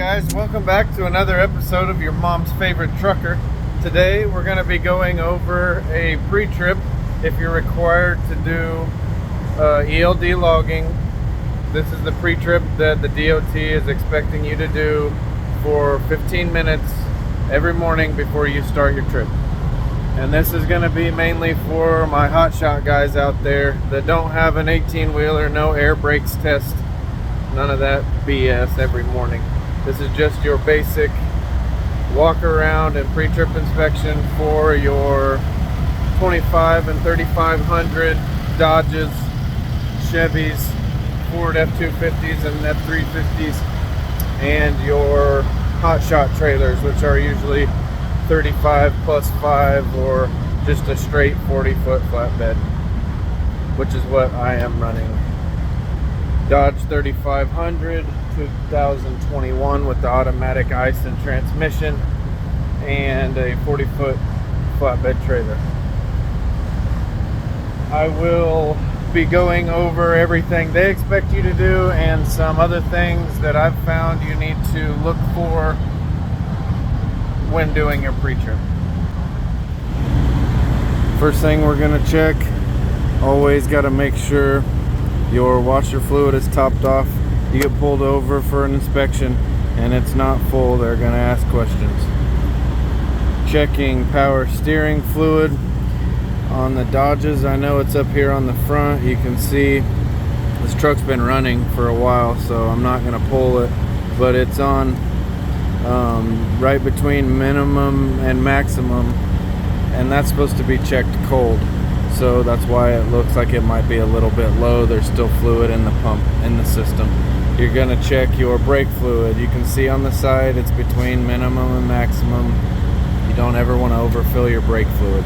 guys, welcome back to another episode of your mom's favorite trucker. Today we're going to be going over a pre-trip if you're required to do ELD logging. This is the pre-trip that the DOT is expecting you to do for 15 minutes every morning before you start your trip. And this is going to be mainly for my hotshot guys out there that don't have an 18-wheeler, no air brakes test, none of that BS every morning. This is just your basic walk around and pre-trip inspection for your 25 and 3500 Dodges, Chevys, Ford F-250s and F-350s, and your hotshot trailers, which are usually 35 plus 5 or just a straight 40-foot flatbed, which is what I am running. Dodge 3500 2021 with the automatic Aisin transmission and a 40-foot flatbed trailer. I will be going over everything they expect you to do and some other things that I've found you need to look for when doing your pre-trip. First thing we're going to check, always got to make sure your washer fluid is topped off. You get pulled over for an inspection and it's not full, they're going to ask questions. Checking power steering fluid on the Dodges. I know it's up here on the front. You can see this truck's been running for a while, so I'm not going to pull it, but it's on right between minimum and maximum, and that's supposed to be checked cold. So that's why it looks like it might be a little bit low. There's still fluid in the pump, in the system. You're going to check your brake fluid. You can see on the side it's between minimum and maximum. You don't ever want to overfill your brake fluid.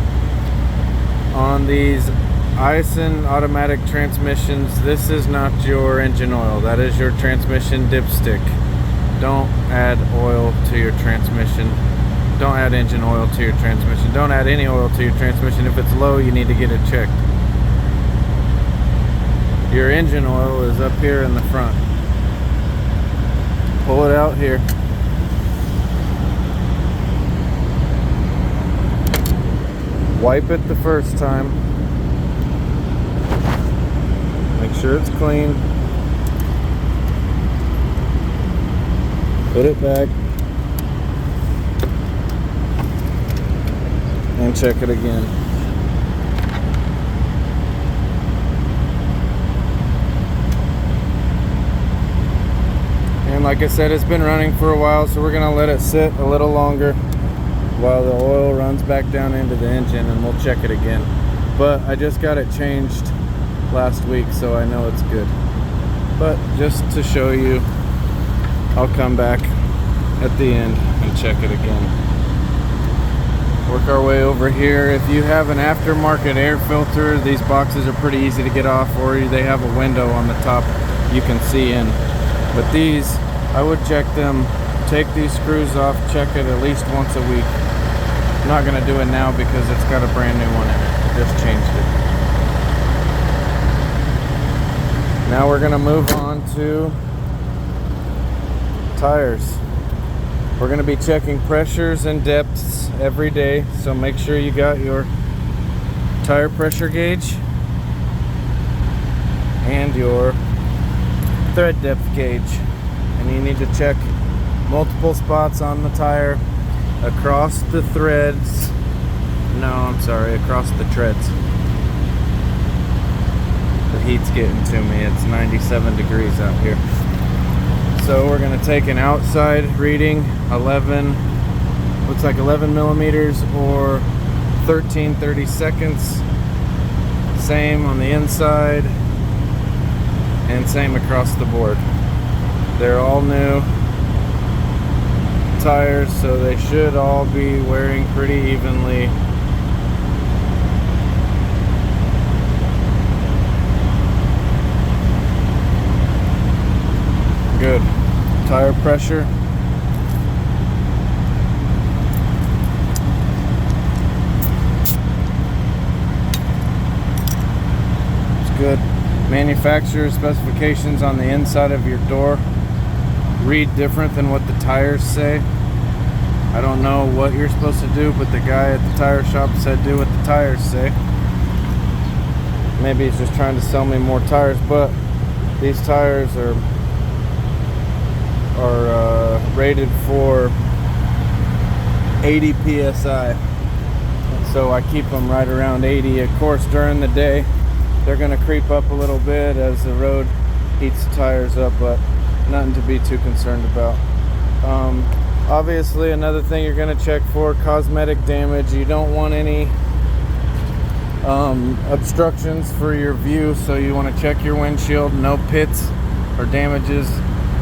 On these Aisin automatic transmissions, this is not your engine oil. That is your transmission dipstick. Don't add oil to your transmission. Don't add engine oil to your transmission. Don't add any oil to your transmission. If it's low, you need to get it checked. Your engine oil is up here in the front. Pull it out here. Wipe it the first time. Make sure it's clean. Put it back. And check it again. And like I said, it's been running for a while, so we're gonna let it sit a little longer while the oil runs back down into the engine, and we'll check it again. But I just got it changed last week, so I know it's good. But just to show you, I'll come back at the end and check it again. Work our way over here. If you have an aftermarket air filter, these boxes are pretty easy to get off, or they have a window on the top you can see in. But these, I would check them, take these screws off, check it at least once a week. I'm not going to do it now because it's got a brand new one in it. I just changed it. Now we're going to move on to tires. We're going to be checking pressures and depths every day, so make sure you got your tire pressure gauge and your thread depth gauge. And you need to check multiple spots on the tire, across the threads. No, I'm sorry, across the treads. The heat's getting to me. It's 97 degrees out here. So we're going to take an outside reading, 11, looks like 11 millimeters or 13/30 seconds. Same on the inside and same across the board. They're all new tires, so they should all be wearing pretty evenly. Good. Tire pressure. It's good. Manufacturer specifications on the inside of your door. read different than what the tires say. I don't know what you're supposed to do, but the guy at the tire shop said do what the tires say. Maybe he's just trying to sell me more tires, but these tires are rated for 80 psi, so I keep them right around 80. Of course, during the day they're going to creep up a little bit as the road heats the tires up, but nothing to be too concerned about. Obviously, another thing you're going to check for, cosmetic damage. You don't want any obstructions for your view, so you want to check your windshield. No pits or damages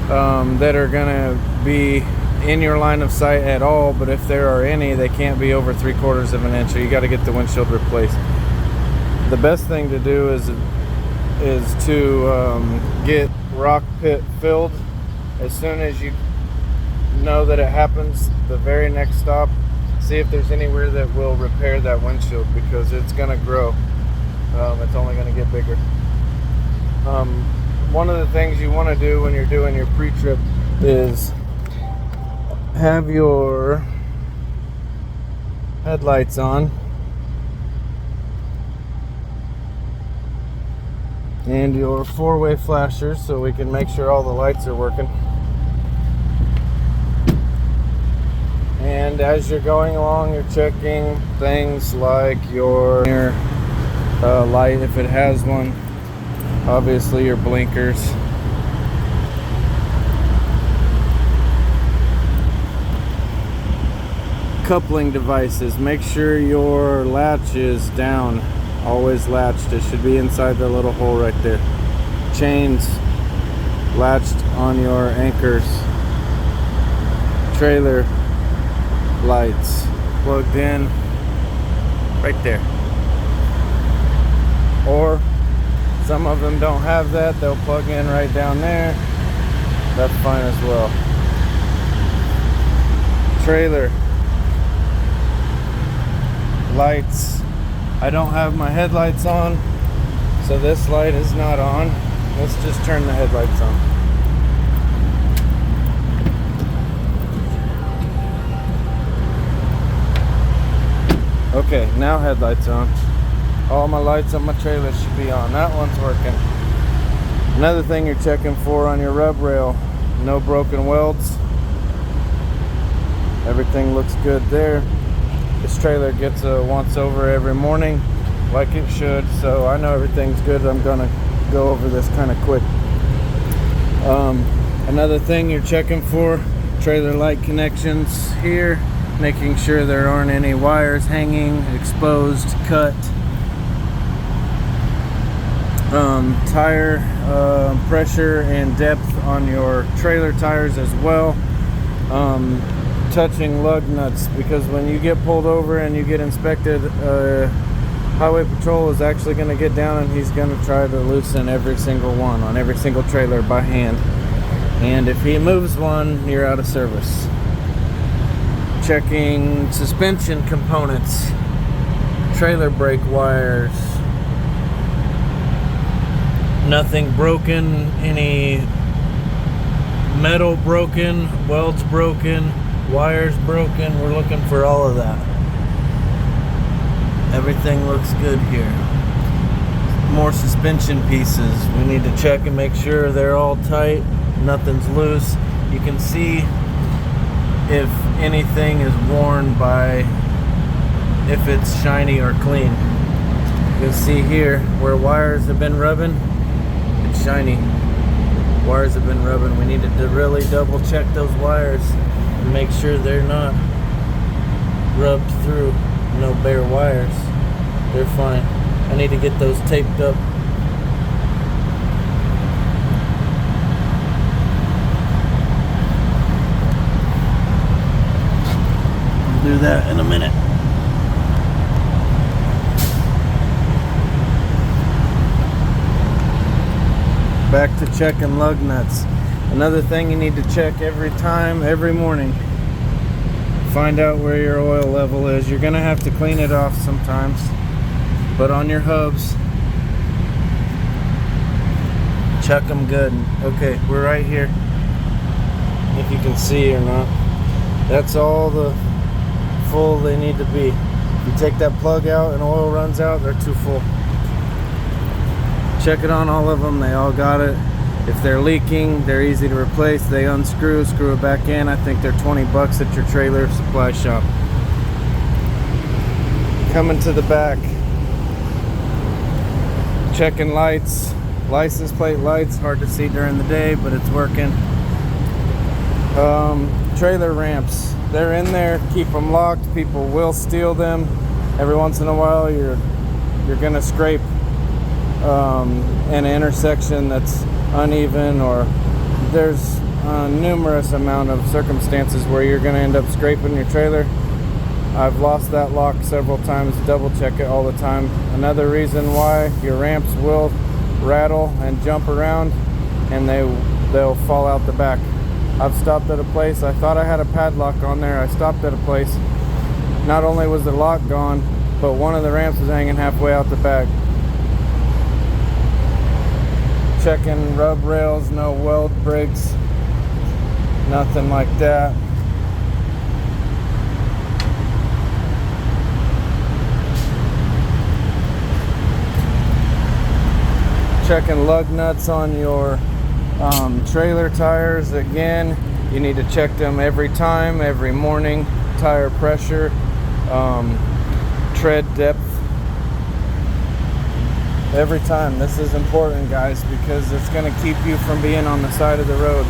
that are going to be in your line of sight at all, but if there are any, they can't be over 3/4 of an inch, so you got to get the windshield replaced. The best thing to do is to get rock pit filled as soon as you know that it happens. The very next stop, see if there's anywhere that will repair that windshield, because it's going to grow. It's only going to get bigger. One of the things you want to do when you're doing your pre-trip is have your headlights on and your four-way flashers, so we can make sure all the lights are working. And as you're going along, you're checking things like your light, if it has one, obviously your blinkers, coupling devices. Make sure your latch is down, always latched. It should be inside the little hole right there. Chains latched on your anchors. Trailer lights plugged in right there, or some of them don't have that, they'll plug in right down there. That's fine as well. Trailer lights, I don't have my headlights on, so this light is not on. Let's just turn the headlights on. Okay, now headlights on. All my lights on my trailer should be on. That one's working. Another thing you're checking for on your rub rail, no broken welds. Everything looks good there. This trailer gets a once over every morning, like it should, so I know everything's good. I'm gonna go over this kind of quick. Another thing you're checking for, trailer light connections here, making sure there aren't any wires hanging, exposed, cut. Tire pressure and depth on your trailer tires as well. Touching lug nuts, because when you get pulled over and you get inspected, highway patrol is actually going to get down and he's going to try to loosen every single one on every single trailer by hand, and if he moves one, you're out of service. Checking suspension components, trailer brake wires, nothing broken, any metal broken, welds broken, wires broken. We're looking for all of that. Everything looks good here. More suspension pieces. We need to check and make sure they're all tight, nothing's loose. You can see if anything is worn by, if it's shiny or clean. You can see here where wires have been rubbing, it's shiny. Wires have been rubbing. We need to really double check those wires and make sure they're not rubbed through. No bare wires. They're fine. I need to get those taped up. I'll do that in a minute. Back to checking lug nuts. Another thing you need to check every time, every morning. Find out where your oil level is. You're gonna have to clean it off sometimes, but on your hubs, check them good. Okay, we're right here. if you can see or not. That's all the full they need to be. If you take that plug out and oil runs out, they're too full. Check it on all of them, they all got it. If they're leaking, they're easy to replace. They unscrew, screw it back in. I think they're 20 bucks at your trailer supply shop. Coming to the back, checking lights, license plate lights, hard to see during the day, but it's working. Trailer ramps, they're in there, keep them locked. People will steal them. Every once in a while you're gonna scrape an intersection that's uneven, or there's a numerous amount of circumstances where you're gonna end up scraping your trailer. I've lost that lock several times. Double check it all the time. Another reason why your ramps will rattle and jump around, and they'll fall out the back. I've stopped at a place, I thought I had a padlock on there. I stopped at a place, not only was the lock gone, but one of the ramps was hanging halfway out the back. Checking rub rails, no weld breaks, nothing like that. Checking lug nuts on your trailer tires. Again, you need to check them every time, every morning. Tire pressure, tread depth, every time. This is important, guys, because it's going to keep you from being on the side of the road.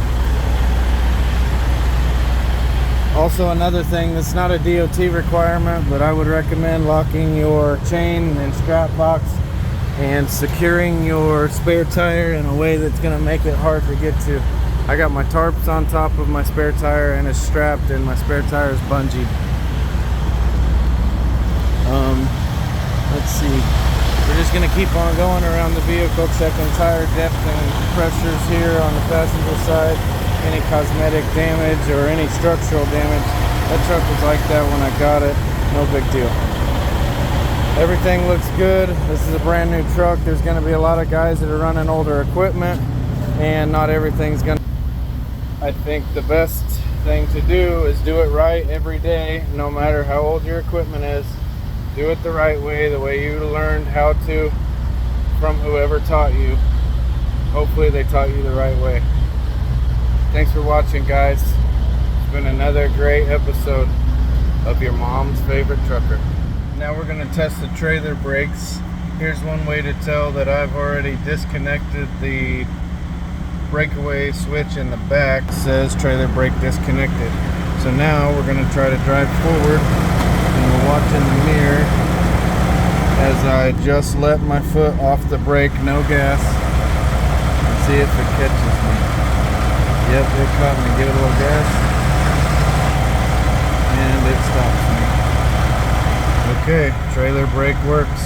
Also, another thing that's not a DOT requirement, but I would recommend locking your chain and strap box and securing your spare tire in a way that's going to make it hard to get to. I got my tarps on top of my spare tire and it's strapped, and my spare tire is bungeed. Let's see. We're just going to keep on going around the vehicle, checking tire depth and pressures here on the passenger side. Any cosmetic damage or any structural damage. That truck was like that when I got it. No big deal. Everything looks good. This is a brand new truck. There's going to be a lot of guys that are running older equipment, and not everything's going to... I think the best thing to do is do it right every day, no matter how old your equipment is. Do it the right way, the way you learned how to from whoever taught you. Hopefully they taught you the right way. Thanks for watching, guys. It's been another great episode of your mom's favorite trucker. Now we're going to test the trailer brakes. Here's one way to tell that I've already disconnected the breakaway switch in the back. It says trailer brake disconnected. So now we're going to try to drive forward, and we'll watch in the mirror as I just let my foot off the brake, no gas, and see if it catches me. Yep, it caught me. Give it a little gas, and it stops me. Okay, trailer brake works.